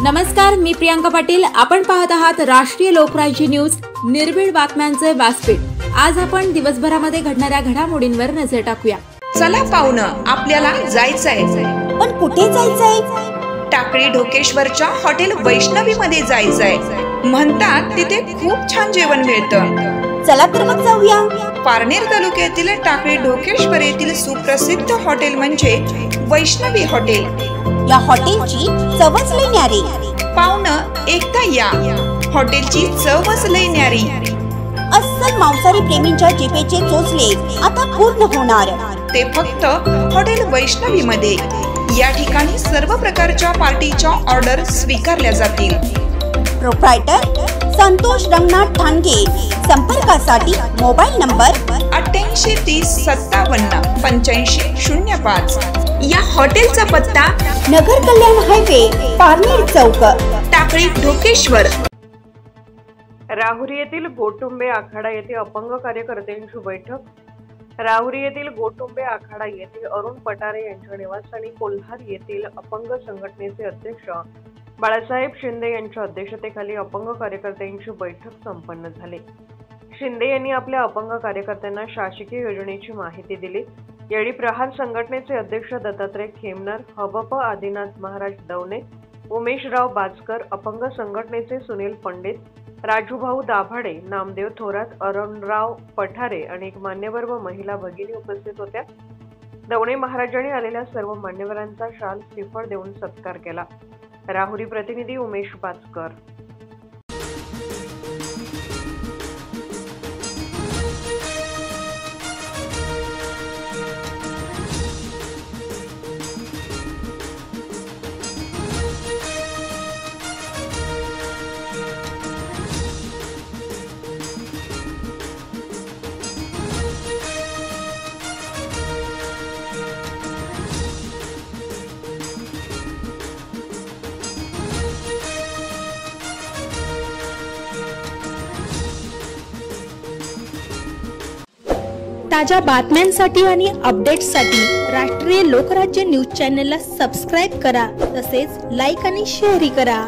नमस्कार, मी प्रियांका पाटील। आपण पाहत आहात राष्ट्रीय लोकराज्य न्यूज, निर्भीड बातम्यांचे व्यासपीठ। आज आपण दिवसभरामध्ये घडणाऱ्या घडामोडींवर नजर टाकूया। चला पाहुणं, आपल्याला जायचंय। पण कुठे जायचंय? टाकळी ढोकेश्वरच्या हॉटेल वैष्णवी मध्ये जायचंय। म्हणतात तिथे खूप छान जेवण मिळतं। चला तर मग जाऊया। पारनेर तालुक्यातील टाकळी ढोकेश्वर येथील सुप्रसिद्ध हॉटेल म्हणजे वैष्णवी हॉटेल। या हॉटेलची चवच लई न्यारी। पाहुणं, एकदा या, हॉटेलची चवच लई न्यारी। अस्सल मांसाहारी प्रेमींच्या जिभेचे चोचले आता पूर्ण होणार, ते फक्त हॉटेल वैष्णवी मध्ये। या ठिकाणी सर्व प्रकारच्या पार्टीच्या ऑर्डर स्वीकारल्या जातील। प्रोप्रायटर संतोष रंगनाथ ठाणगे। संपर्कासाठी मोबाईल नंबर 88 30 57 85 05। या हॉटेलचा पत्ता नगर कल्याण हायवे, पारनेर चौक, टाकळी ढोकेश्वर। राहुरी येथील गोटुंबे आखाडा येथे अपंग कार्यकर्त्यांची बैठक। राहुरी येथील गोटुंबे आखाडा येथे अरुण पटारे यांच्या निवासस्थानी कोल्हार येथील अपंग संघटनेचे अध्यक्ष बाळासाहेब शिंदे यांच्या अध्यक्षतेखाली अपंग कार्यकर्त्यांची बैठक संपन्न झाली। शिंदे यांनी आपल्या अपंग कार्यकर्त्यांना शासकीय योजनेची माहिती दिली। यावेळी प्रहार संघटनेचे अध्यक्ष दत्तात्रय खेमनर, हबप आदिनाथ महाराज दवणे, उमेशराव बाजकर, अपंग संघटनेचे सुनील पंडित, राजूभाऊ दाभाडे, नामदेव थोरात, अरुणराव पठारे अनेक मान्यवर व महिला भगिनी उपस्थित होत्या। दवणे महाराजांनी आलेल्या सर्व मान्यवरांचा शाल श्रीफळ देऊन सत्कार केला। राहुरी प्रतिनिधी उमेश बाजकर। ताज्या बातम्यांसाठी आणि अपडेट्ससाठी राष्ट्रीय लोकराज्य न्यूज चॅनलला सबस्क्राईब करा, तसेच लाईक आणि शेअरही करा।